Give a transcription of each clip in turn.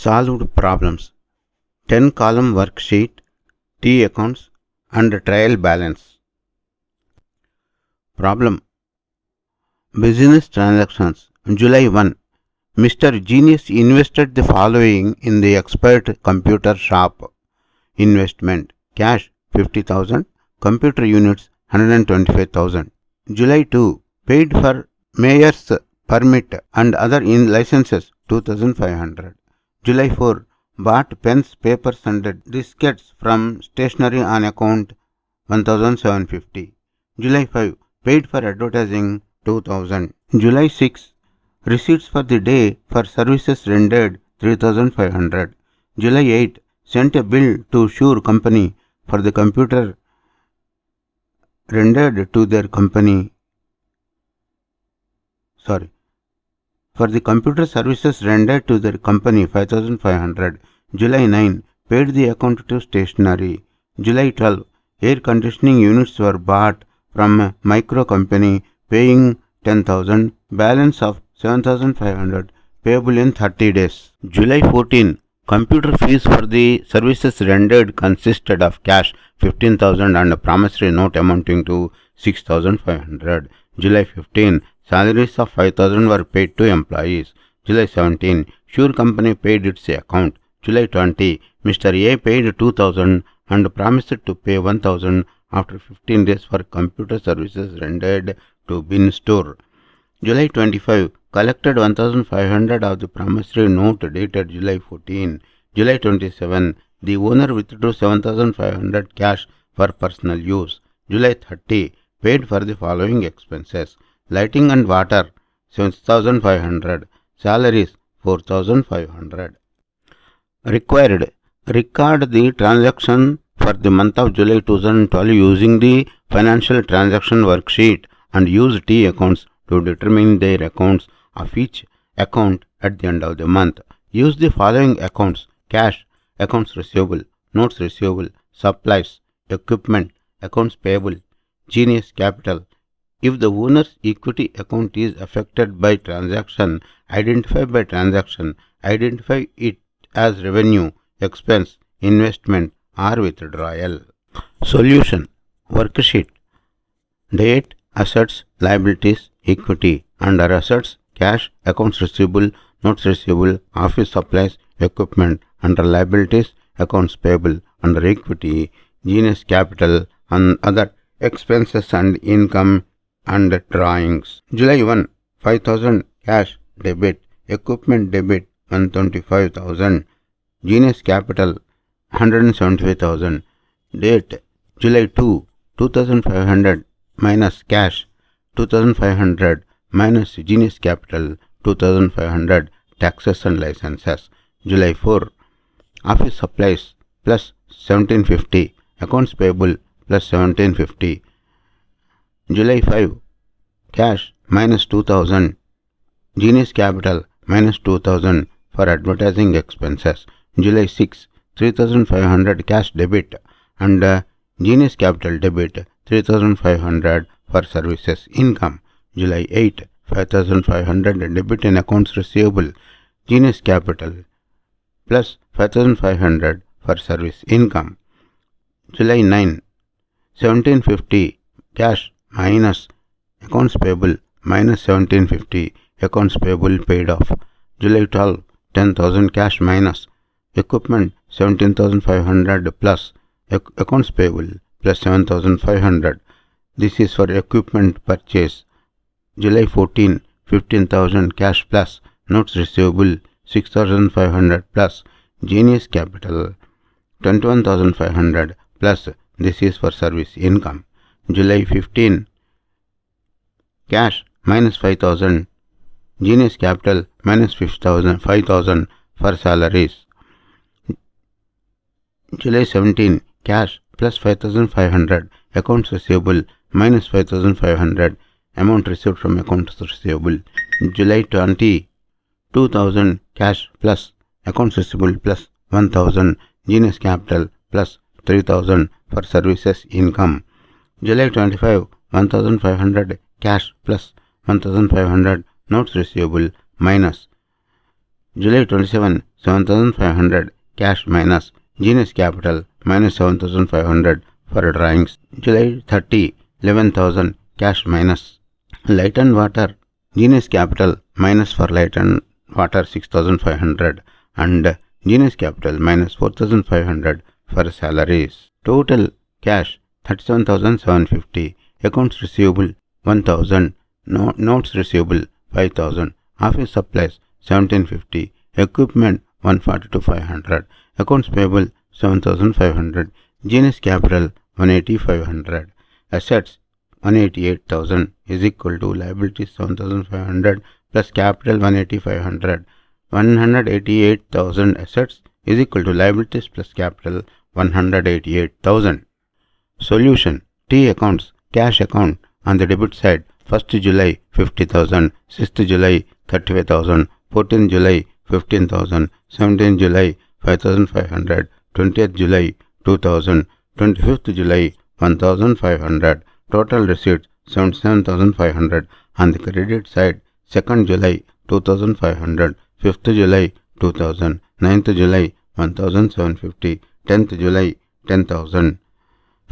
Solved problems. 10-column worksheet, T accounts and trial balance. Problem. Business transactions. July 1. Mr. Genius invested the following in the expert computer shop. Investment. Cash 50,000. Computer units 125,000. July 2. Paid for mayor's permit and other licenses 2,500. July 4. Bought pens, papers and diskettes from stationery on account 1,750. July 5. Paid for advertising 2,000. July 6. Receipts for the day for services rendered 3,500. July 8. Sent a bill to Shure company for the computer rendered to their company. For the computer services rendered to their company 5,500. July 9. Paid the account to stationery. July 12. Air conditioning units were bought from micro company paying 10,000. Balance of 7,500 payable in 30 days. July 14. Computer fees for the services rendered consisted of cash 15,000 and a promissory note amounting to 6,500. July 15. Salaries of 5,000 were paid to employees. July 17. Shure company paid its account. July 20. Mr. A paid 2,000 and promised to pay 1,000 after 15 days for computer services rendered to bin store. July 25. Collected 1,500 of the promissory note dated July 14. July 27. The owner withdrew 7,500 cash for personal use. July 30. Paid for the following expenses. Lighting and water 6,500. Salaries 4,500. Required. Record the transaction for the month of July 2012 using the financial transaction worksheet and use T accounts to determine their accounts of each account at the end of the month. Use the following accounts: cash, accounts receivable, notes receivable, supplies, equipment, accounts payable, Genius capital. If the owner's equity account is affected by transaction, identify by transaction. Identify it as revenue, expense, investment or withdrawal. Solution. Worksheet. Date, assets, liabilities, equity. Under assets, cash, accounts receivable, notes receivable, office supplies, equipment. Under liabilities, accounts payable. Under equity, Genius capital and other expenses and income and drawings. July 1. 5,000 cash debit, equipment debit 125,000, Genius capital 175,000. Date July 2. 2,500 minus cash 2,500 minus Genius capital 2,500, taxes and licenses. July 4. Office supplies plus 1,750, accounts payable plus 1,750. July 5. Cash minus 2,000, Genius capital minus 2,000 for advertising expenses. July 6. 3,500 cash debit and Genius capital debit 3,500 for services income. July 8. 5,500 debit in accounts receivable, Genius capital plus 5,500 for service income. July 9. 1,750 cash minus accounts payable minus 1,750, accounts payable paid off. July 12. 10,000 cash minus equipment 17,500 plus accounts payable plus 7,500. This is for equipment purchase. July 14. 15,000 cash plus notes receivable 6,500 plus Genius capital 21,500 plus this is for service income. July 15. Cash minus 5,000, Genius capital minus 5,000 for salaries. July 17. Cash plus 5,500, accounts receivable minus 5,500, amount received from accounts receivable. July 20. 2,000 cash plus accounts receivable plus 1,000, Genius capital plus 3,000 for services income. July 25. 1,500 cash plus 1,500 notes receivable minus. July 27. 7,500 cash minus Genius Capital minus 7,500 for drawings. July 30, 11,000 cash minus Light and Water Genius Capital minus for Light and Water 6,500 and Genius Capital minus 4,500 for salaries. Total cash 37,750. Accounts receivable 1,000. Notes receivable 5,000. Office supplies 1,750. Equipment 142,500. Accounts payable 7,500. Genius Capital 180,500. Assets 188,000 is equal to liabilities 7,500 plus capital 180,500. 188,000 assets is equal to liabilities plus capital 188,000. Solution. T accounts. Cash account on the debit side 1st July 50,000, 6th July 35,000, 14th July 15,000, 17th July 5,500, 20th July 2,000, 25th July 1,500. Total receipts 77,500 on the credit side 2nd July 2,500, 5th July 2,000, 9th July 1,750, 10th July 10,000,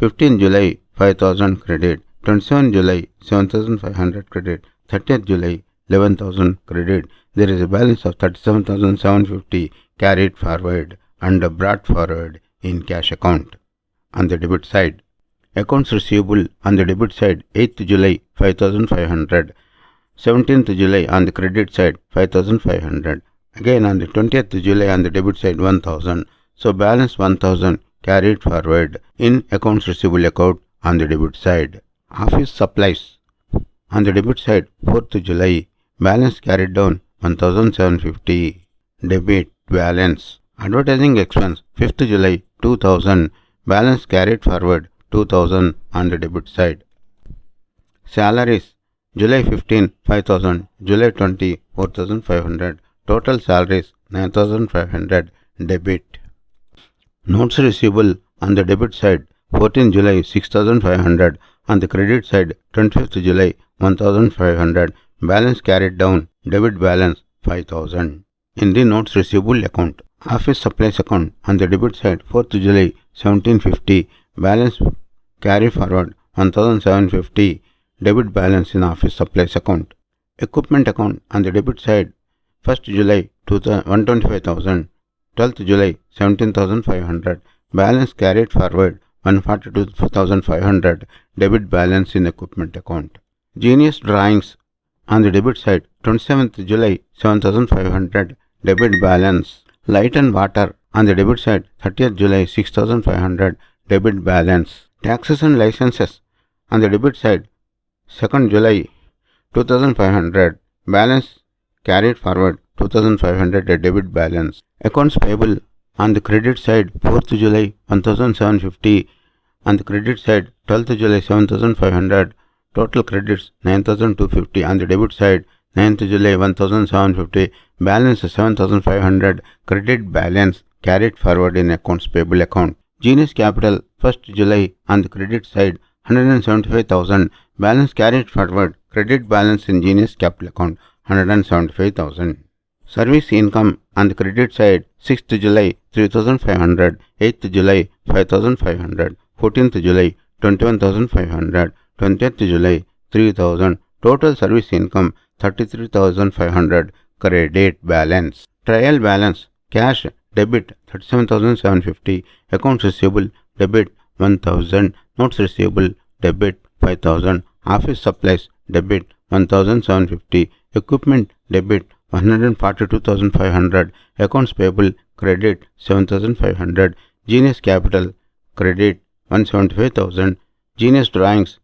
15th July 5,000 credit, 27th July 7,500 credit, 30th July 11,000 credit. There is a balance of 37,750 carried forward and brought forward in cash account. On the debit side, accounts receivable on the debit side 8th July 5,500, 17th July on the credit side 5,500. Again on the 20th July on the debit side 1,000. So balance 1,000 carried forward in accounts receivable account on the debit side. Office supplies on the debit side 4th July. Balance carried down 1,750. Debit balance. Advertising expense 5th July 2,000. Balance carried forward 2,000 on the debit side. Salaries July 15 5,000. July 20 4,500. Total salaries 9,500. Debit. Notes receivable on the debit side 14 July 6,500. On the credit side 25th July 1,500. Balance carried down. Debit balance 5,000. In the notes receivable account, office supplies account on the debit side 4th July 1750. Balance carry forward 1,750. Debit balance in office supplies account. Equipment account on the debit side 1st July 125,000. 12th July 17,500. Balance carried forward 142,500. Debit balance in equipment account. Genius drawings on the debit side 27th July 7,500. Debit balance. Light and water on the debit side 30th July 6,500. Debit balance. Taxes and licenses on the debit side 2nd July 2,500. Balance carried forward 2,500. Debit balance. Accounts payable on the credit side 4th July 1,750. On the credit side 12th July 7,500. Total credits 9,250. On the debit side 9th July 1,750. Balance 7,500. Credit balance carried forward in accounts payable account. Genius Capital 1st July on the credit side 175,000. Balance carried forward. Credit balance in Genius Capital account 175,000. Service income on the credit side 6th July 3,500. 8th July 5,500. 14th July 21,500. 20th July 3,000. Total service income 33,500. Credit balance. Trial balance. Cash debit 37,750. Accounts receivable debit 1,000. Notes receivable debit 5,000. Office supplies debit 1,750. Equipment debit 142,500. Accounts payable credit 7,500. Genius Capital credit 175,000. Genius drawings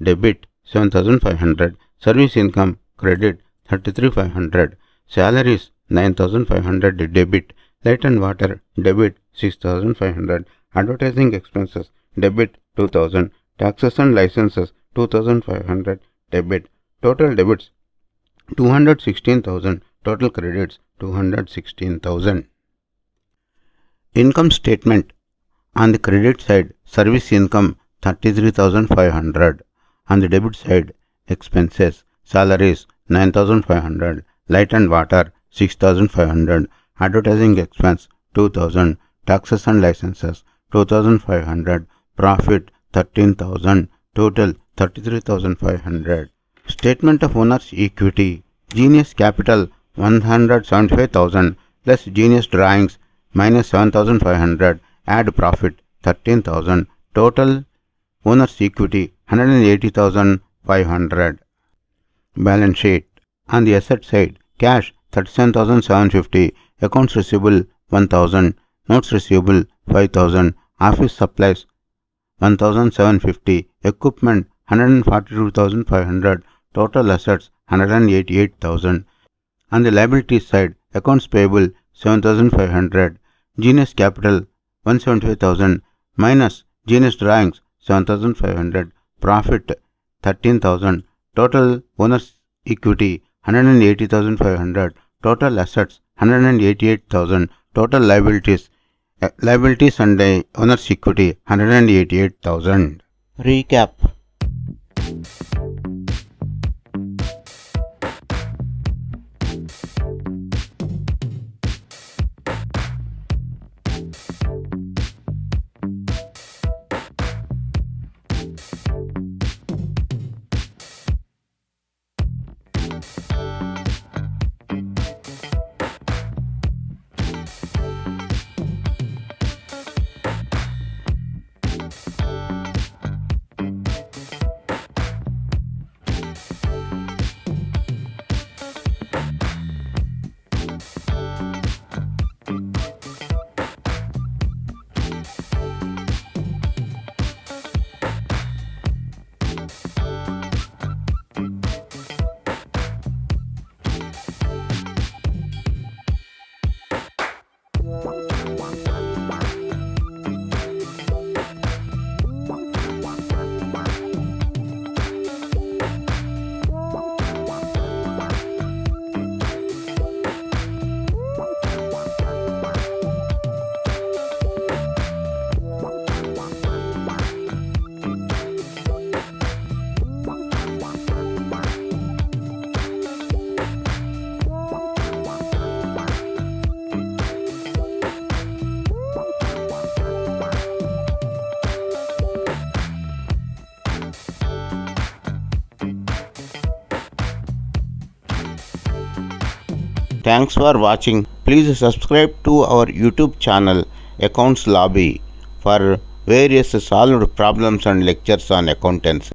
debit 7,500. Service income credit 33,500. Salaries 9,500. Debit. Light and water debit 6,500. Advertising expenses debit 2,000. Taxes and licenses 2,500. Debit. Total debits 216,000. Total credits 216,000. Income statement. On the credit side, service income 33,500. On the debit side, expenses, salaries 9,500. Light and water 6,500. advertising expense 2000, taxes and licenses 2500, profit 13,000, total 33,500. Statement of owner's equity. Genius capital 175,000 plus Genius drawings minus 7,500, add profit 13,000, total owner's equity 180,500. Balance sheet. On the asset side, cash 37,750, accounts receivable 1,000, notes receivable 5,000, office supplies 1,750, equipment 142,500, total assets 188,000. On the liabilities side, accounts payable 7,500, Genius capital 175,000 minus Genius drawings 7,500, profit 13,000, total owner's equity 180,500, total assets 188,000, total liabilities and owner's equity 188,000. Recap. Thanks for watching. Please subscribe to our YouTube channel Accounts Lobby for various solved problems and lectures on accountancy.